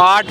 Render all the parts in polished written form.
8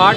8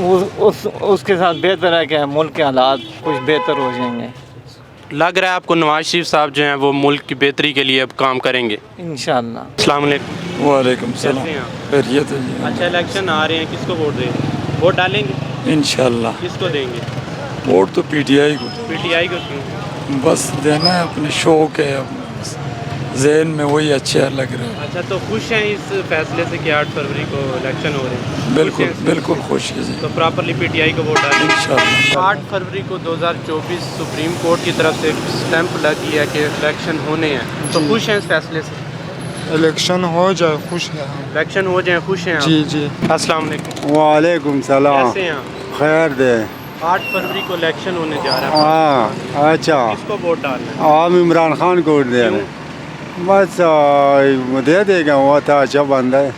اس کے ساتھ بہتر ہے کہ ملک کے حالات کچھ بہتر ہو جائیں گے. لگ رہا ہے آپ کو نواز شریف صاحب جو ہیں وہ ملک کی بہتری کے لیے اب کام کریں گے انشاءاللہ. السلام علیکم. وعلیکم السلام. کیسے ہیں آپ؟ خیریت ہے جی. اچھا الیکشن آ رہے ہیں, کس کو ووٹ دیں گے؟ ووٹ ڈالیں گے؟ انشاءاللہ کس کو دیں گے؟ ووٹ تو پی ٹی آئی کو پی ٹی آئی کو کیوں؟ بس دینا ہے, اپنے شوق ہے, بس ذہن میں وہی اچھا لگ رہا ہے. اچھا, تو خوش ہیں اس فیصلے سے کہ 8 فروری کو الیکشن ہو رہے ہیں؟ بالکل خوش ہیں؟ بالکل خوش ہے جی. تو پراپرلی پی ٹی آئی کو ووٹ ڈالیں گے انشاءاللہ. 8 فروری کو 2024 سپریم کورٹ کی طرف سے اسٹیمپ لگی ہے کہ الیکشن ہونے ہیں, تو خوش ہیں اس فیصلے سے؟ الیکشن ہو جائے خوش ہے. الیکشن ہو جائیں, خوش ہیں آپ؟ جی جی. السلام علیکم. وعلیکم السلام. کیسے ہیں آپ؟ خیر دے. 8 فروری کو الیکشن ہونے جا رہا ہے, ہاں اچھا. کس کو ووٹ ڈالنا ہے؟ عام عمران خان کو دے کیوں؟ بس دے دے گا, وہ تھا اچھا بندہ ہے.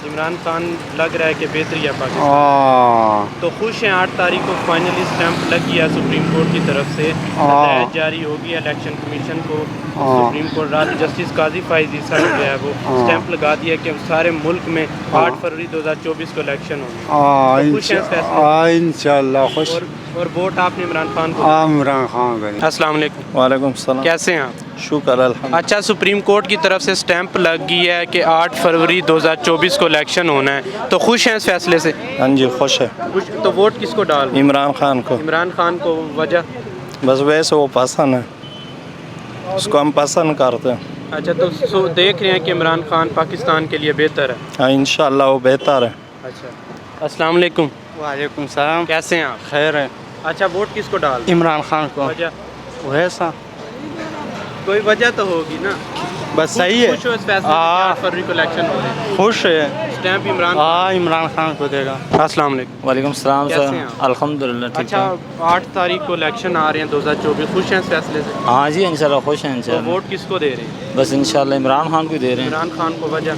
عمران خان لگ رہا ہے کہ بہتری ہے پاکستان. ہاں تو خوش ہیں 8 تاریخ کو فائنلی اسٹیمپ لگ گیا سپریم کورٹ کی طرف سے, ہدایت جاری ہوگی الیکشن کمیشن کو. سپریم کورٹ رات جسٹس قاضی فائز عیسیٰ نے جو ہے وہ اسٹیمپ لگا دیا کہ سارے ملک میں 8 فروری 2024 کو الیکشن ہوگا. تو خوش ہیں اس فیصلے سے؟ انشاءاللہ خوش. اور ووٹ آپ نے عمران خان کو. عمران خان کو. السلام علیکم. وعلیکم السلام. کیسے ہیں آپ؟ شکر الحمد. اچھا, سپریم کورٹ کی طرف سے اسٹیمپ لگ گئی ہے کہ 8 فروری 2024 کو الیکشن ہونا ہے, تو خوش ہیں اس فیصلے سے؟ ہاں جی خوش ہے. تو ووٹ کس کو ڈال؟ عمران خان کو. عمران خان کو. وجہ؟ بس ویسے وہ پسند ہے, اس کو ہم پسند کرتے ہیں. اچھا, تو دیکھ رہے ہیں کہ عمران خان پاکستان کے لیے بہتر ہے؟ ہاں انشاءاللہ وہ بہتر ہے. اچھا. السلام علیکم. وعلیکم السلام. کیسے ہیں آپ؟ خیر ہے. اچھا, ووٹ کس کو ڈال؟ عمران خان کو. وجہ؟ ویسا کوئی وجہ تو ہوگی نا. بس صحیح ہے. خوش ہو اس فیصلے سے کہ 8 فروری کو الیکشن ہو رہے ہیں؟ خوش ہے. اسٹیمپ عمران. ہاں عمران خان کو دے گا. السلام علیکم. وعلیکم السلام کیسے سر. ہیں آپ؟ الحمدللہ ٹھیک اچھا, ہے. 8 تاریخ کو الیکشن آ رہے ہیں 2024, خوش ہیں اس فیصلے سے؟ ہاں جی انشاءاللہ خوش ہیں تو انشاءاللہ. ووٹ کس کو دے رہے ہیں؟ بس انشاءاللہ عمران خان کو دے رہے ہیں. عمران خان کو. وجہ؟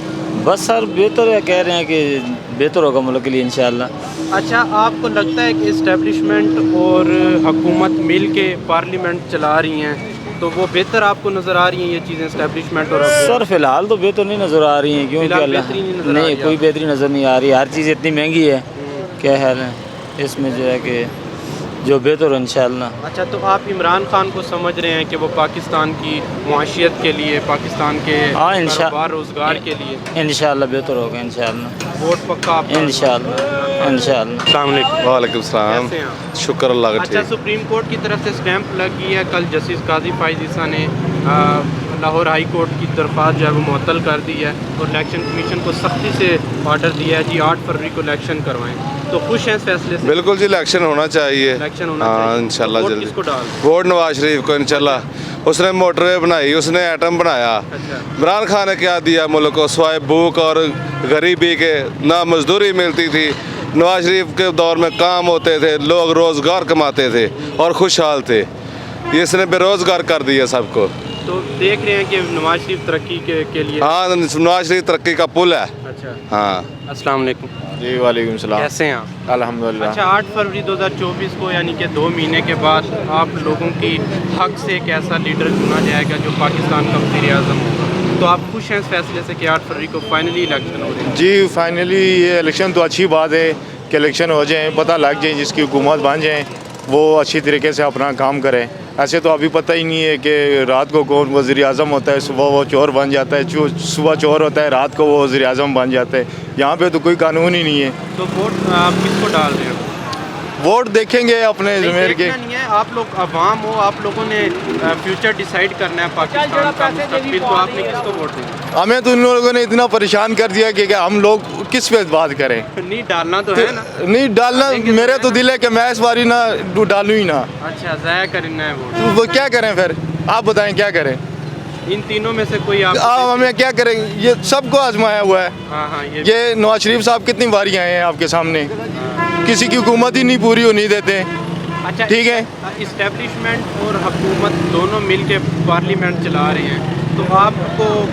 بس سر بہتر ہے, کہہ رہے ہیں کہ بہتر ہوگا ملک کے لیے انشاءاللہ. اچھا, آپ کو لگتا ہے کہ اسٹیبلشمنٹ اور حکومت مل کے پارلیمنٹ چلا رہی ہیں, تو وہ بہتر آپ کو نظر آ رہی ہیں یہ چیزیں, اسٹیبلشمنٹ اور حکومت؟ سر فی الحال تو بہتر نہیں نظر آ رہی ہیں, کیونکہ فی الحال اللہ بہتری نہیں نظر آ رہی نہیں کوئی بہتری نظر نہیں آ رہی. ہر چیز اتنی مہنگی ہے, کیا حال ہے اس میں جو ہے کہ جو بہتر ہو انشاءاللہ. اچھا, تو آپ عمران خان کو سمجھ رہے ہیں کہ وہ پاکستان کی معاشیت کے لیے, پاکستان کے ہاں کاروبار روزگار کے لیے انشاءاللہ بہتر ہوگا انشاءاللہ. ووٹ پکا آپ کا؟ انشاءاللہ انشاءاللہ. السلام علیکم. وعلیکم السلام. کیسے ہیں آپ؟ شکر اللہ کا. اچھا, سپریم کورٹ کی طرف سے اسٹیمپ لگ گئی ہے. کل جسٹس قاضی فائز عیسیٰ نے لاہور ہائی کورٹ کی درخواست جو ہے وہ معطل کر دی ہے اور الیکشن کمیشن کو سختی سے آرڈر دیا ہے جی 8 فروری کو الیکشن کروائیں. تو خوش ہیں اس فیصلے سے؟ بالکل جی, الیکشن ہونا چاہیے. الیکشن ہونا ہاں چاہیے. انشاءاللہ ووٹ جلدی. کس کو ڈال؟ ووٹ نواز شریف کو انشاءاللہ. اس نے موٹر وے بنائی, اس نے ایٹم بنایا. اچھا. عمران خان نے کیا دیا ملک کو سوائے بھوک اور غریبی کے؟ نہ مزدوری ملتی تھی. نواز شریف کے دور میں کام ہوتے تھے, لوگ روزگار کماتے تھے اور خوشحال تھے. اس نے بے روزگار کر دیا سب کو. تو دیکھ رہے ہیں کہ نواز شریف ترقی کے لیے. ہاں نواز شریف ترقی کا پل ہے. اچھا. ہاں. السلام علیکم. جی وعلیکم السلام. کیسے ہیں آپ؟ الحمدللہ. اچھا, 8 فروری 2024 کو یعنی کہ 2 مہینے کے بعد آپ لوگوں کی حق سے ایک ایسا لیڈر چنا جائے گا جو پاکستان کا وزیر اعظم ہوگا, تو آپ خوش ہیں اس فیصلے سے کہ 8 فروری کو فائنلی الیکشن ہو رہے ہیں؟ جی فائنلی یہ الیکشن تو اچھی بات ہے کہ الیکشن ہو جائیں, پتہ لگ جائیں, جس کی حکومت بن جائیں وہ اچھی طریقے سے اپنا کام کریں. ایسے تو ابھی پتہ ہی نہیں ہے کہ رات کو کون وزیر اعظم ہوتا ہے, صبح وہ چور بن جاتا ہے, صبح چور ہوتا ہے, رات کو وہ وزیر اعظم بن جاتا ہے. یہاں پہ تو کوئی قانون ہی نہیں ہے. تو ووٹ آپ کس کو ڈال رہے ہیں؟ ووٹ دیکھیں گے اپنے ضمیر کے. نہیں ہے, آپ لوگ عوام ہو, آپ لوگوں نے فیوچر ڈیسائیڈ کرنا ہے پاکستان کا مستقبل, تو آپ نے کس کو ووٹ دیں؟ ہمیں تو ان لوگوں نے اتنا پریشان کر دیا کہ ہم لوگ کس پہ بات کریں. نہیں ڈالنا تو ہے نا. نہیں ڈالنا, میرے تو دل ہے کہ میں اس باری نہ ڈالوں ہی نہ. اچھا, ضائع کرنا ہے ووٹ. تو وہ کیا کریں پھر, آپ بتائیں کیا کریں. ان تینوں میں سے کوئی آپ ہمیں کیا کریں, یہ سب کو آزمایا ہوا ہے. ہاں ہاں, یہ نواز شریف صاحب کتنی باری آئے ہیں آپ کے سامنے, کسی کی حکومت ہی نہیں پوری ہونی دیتے. اچھا ٹھیک ہے, اسٹیبلشمنٹ اور حکومت دونوں مل کے پارلیمنٹ چلا رہے ہیں, تو آپ کو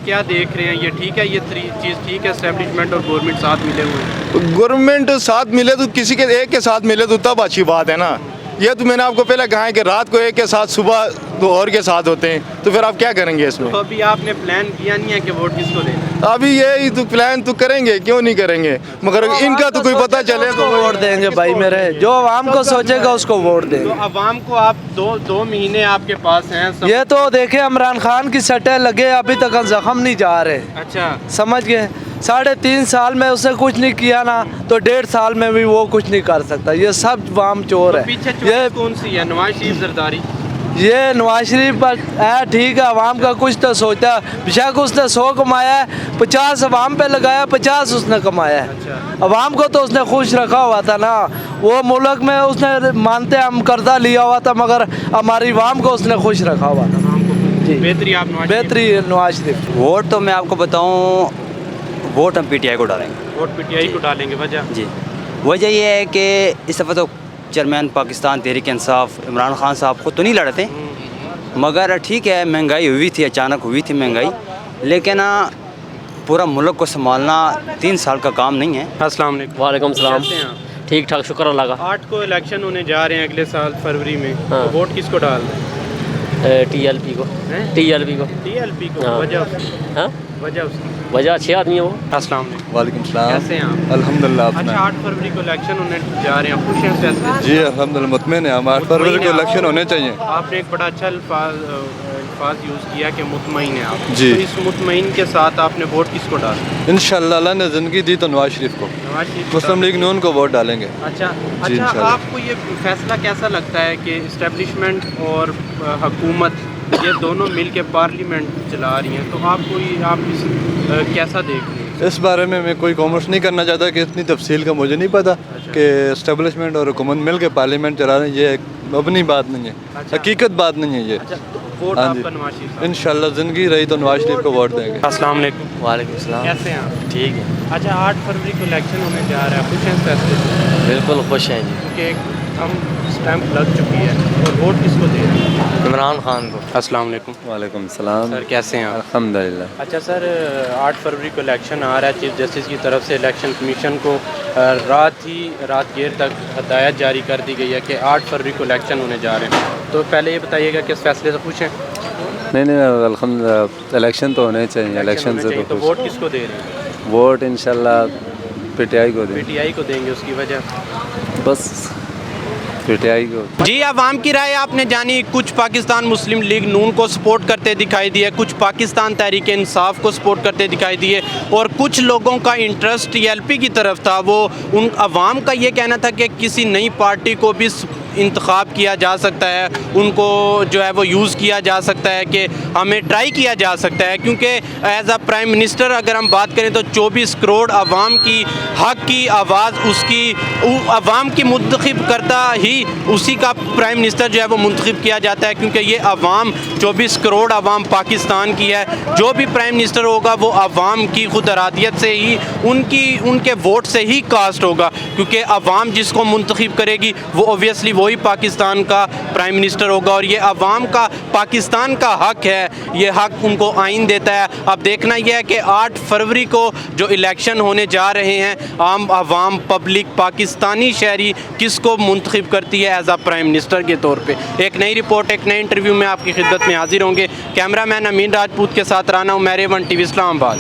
کیا دیکھ رہے ہیں, یہ ٹھیک ہے, یہ چیز ٹھیک ہے اسٹیبلشمنٹ اور گورنمنٹ ساتھ ملے ہوئے ہیں؟ گورنمنٹ ساتھ ملے تو کسی کے ایک کے ساتھ ملے تو تب اچھی بات ہے نا. یہ تو میں نے آپ کو پہلے کہا ہے کہ رات کو ایک کے ساتھ صبح تو اور کے ساتھ ہوتے ہیں، تو پھر آپ کیا کریں گے اس میں؟ تو ابھی آپ نے پلان کیا نہیں ہے کہ ووٹ کس کو دینا؟ ابھی یہی تو پلان تو کریں گے، کیوں نہیں کریں گے، مگر ان کا تو کوئی پتہ چلے تو ووٹ دیں گے بھائی میرے، جو عوام کو سوچے گا اس کو ووٹ دیں تو گے۔ عوام کو آپ دو مہینے آپ کے پاس ہیں یہ تو دیکھیں عمران خان کی سٹیں لگے، ابھی تک زخم نہیں جا رہے، اچھا سمجھ گئے؟ 3.5 سال میں اس نے کچھ نہیں کیا نا، تو 1.5 سال میں بھی وہ کچھ نہیں کر سکتا۔ یہ سب عوام چور ہے۔ پیچھے یہ چوائس کون سی ہے؟ نواز شریف زرداری؟ یہ نواز شریف پر ہے، ٹھیک ہے، عوام کا کچھ تو سوچتا ہے، بیشک اس نے 100 کمایا ہے، 50 عوام پہ لگایا، 50 اس نے کمایا ہے۔ عوام کو تو اس نے خوش رکھا ہوا تھا نا، وہ ملک میں اس نے مانتے ہم قرضہ لیا ہوا تھا، مگر ہماری عوام کو اس نے خوش رکھا ہوا تھا۔ بہتری آپ نواز شریف؟ بہتری نواز شریف۔ ووٹ تو میں آپ کو بتاؤں، ووٹ ہم پی ٹی آئی کو ڈالیں گے۔ ووٹ پی ٹی آئی کو ڈالیں گے، وجہ؟ جی وجہ یہ ہے کہ اس دفعہ تو چیئرمین پاکستان تحریک انصاف عمران خان صاحب خود تو نہیں لڑے تھے، مگر ٹھیک ہے مہنگائی ہوئی تھی، اچانک ہوئی تھی مہنگائی، لیکن پورا ملک کو سنبھالنا 3 سال کا کام نہیں ہے۔ السلام علیکم۔ وعلیکم السلام، کیسے ہیں آپ؟ ٹھیک ٹھاک، شکر اللہ کا۔ 8 کو الیکشن ہونے جا رہے ہیں اگلے سال فروری میں، تو ووٹ کس کو ڈال رہے ہیں؟ ٹی ایل پی کو، ٹی ایل پی کو۔ ٹی ایل پی کو؟ وجہ اس کی؟ ہاں وجہ اس کی؟ وجہ اچھے آدمی ہے وہ۔ السلام علیکم۔ وعلیکم السلام، کیسے ہیں آپ؟ الحمدللہ۔ اچھا 8 فروری کو الیکشن ہونے جا رہے ہیں، خوش ہیں فیصلے سے؟ جی الحمدللہ مطمئن ہے، ہم 8 فروری کو الیکشن ہونے چاہیے۔ آپ نے ایک بڑا اچھا الفاظ یوز کیا کہ مطمئن ہیں آپ، جی۔ تو اس مطمئن کے ساتھ آپ نے ووٹ کس کو ڈالا؟ انشاءاللہ اللہ نے زندگی دی تو نواز شریف کو، نواز شریف کو مسلم لیگ نون کو ووٹ ڈالیں گے۔ اچھا جی اچھا، انشاءاللہ۔ آپ کو یہ فیصلہ کیسا لگتا ہے کہ اسٹیبلشمنٹ اور حکومت یہ دونوں مل کے پارلیمنٹ چلا رہی ہیں، تو آپ کو آپ کیسا دیکھ رہے ہیں؟ اس بارے میں کوئی کامنٹس نہیں کرنا چاہتا کہ اتنی تفصیل کا مجھے نہیں پتہ کہ اسٹیبلشمنٹ اور حکومت مل کے پارلیمنٹ چلا رہے ہیں، یہ ایک اپنی بات نہیں ہے، حقیقت بات نہیں ہے یہ۔ اچھا ووٹ ہاں آپ جی، کا نواز شریف صاحب؟ انشاءاللہ زندگی رہی تو نواز شریف کو ووٹ دیں گے۔ السلام علیکم۔ وعلیکم السلام، کیسے ہیں آپ؟ ٹھیک ہے، اچھا 8 فروری کو الیکشن ہونے جا رہا ہے، خوش ہیں اس فیصلے سے؟ بالکل خوش ہیں جی۔ کیونکہ ایک ہم اسٹیمپ لگ چکی ہے، اور ووٹ کس کو دے رہے ہیں؟ عمران خان کو۔ السلام علیکم۔ وعلیکم السلام، سر کیسے ہیں آپ؟ الحمدللہ۔ اچھا سر 8 فروری کو الیکشن آ رہا ہے، چیف جسٹس کی طرف سے الیکشن کمیشن کو رات دیر تک ہدایت جاری کر دی گئی ہے کہ 8 فروری کو الیکشن ہونے جا رہے ہیں، تو پہلے یہ بتائیے گا کہ اس فیصلے سے خوش ہیں؟ نہیں الحمدللہ الیکشن تو ہونے چاہیے، الیکشن سے تو ووٹ کس کو دے رہے ہیں؟ ووٹ انشاءاللہ پی ٹی آئی کو پی ٹی آئی کو دیں گے، اس کی وجہ؟ بس پی ٹی آئی کو۔ جی عوام کی رائے آپ نے جانی، کچھ پاکستان مسلم لیگ نون کو سپورٹ کرتے دکھائی دیے، کچھ پاکستان تحریک انصاف کو سپورٹ کرتے دکھائی دیے، اور کچھ لوگوں کا انٹرسٹ ٹی ایل پی کی طرف تھا۔ وہ ان عوام کا یہ کہنا تھا کہ کسی نئی پارٹی کو بھی انتخاب کیا جا سکتا ہے، ان کو جو ہے وہ یوز کیا جا سکتا ہے، کہ ہمیں ٹرائی کیا جا سکتا ہے، کیونکہ ایز اے پرائم منسٹر اگر ہم بات کریں تو 24 کروڑ عوام کی حق کی آواز اس کی عوام کی منتخب کرتا ہی اسی کا پرائم منسٹر جو ہے وہ منتخب کیا جاتا ہے، کیونکہ یہ عوام 24 کروڑ عوام پاکستان کی ہے۔ جو بھی پرائم منسٹر ہوگا وہ عوام کی خود ارادیت سے ہی ان کے ووٹ سے ہی کاسٹ ہوگا، کیونکہ عوام جس کو منتخب کرے گی وہ اوبویسلی وہی پاکستان کا پرائم منسٹر ہوگا، اور یہ عوام کا پاکستان کا حق ہے، یہ حق ان کو آئین دیتا ہے۔ اب دیکھنا یہ ہے کہ 8 فروری کو جو الیکشن ہونے جا رہے ہیں، عام عوام پبلک پاکستانی شہری کس کو منتخب کرتی ہے ایز اے پرائم منسٹر کے طور پہ۔ ایک نئی رپورٹ، ایک نئے انٹرویو میں آپ کی خدمت میں حاضر ہوں گے۔ کیمرہ مین امین راجپوت کے ساتھ رانا عمیر 1 ٹی وی اسلام آباد۔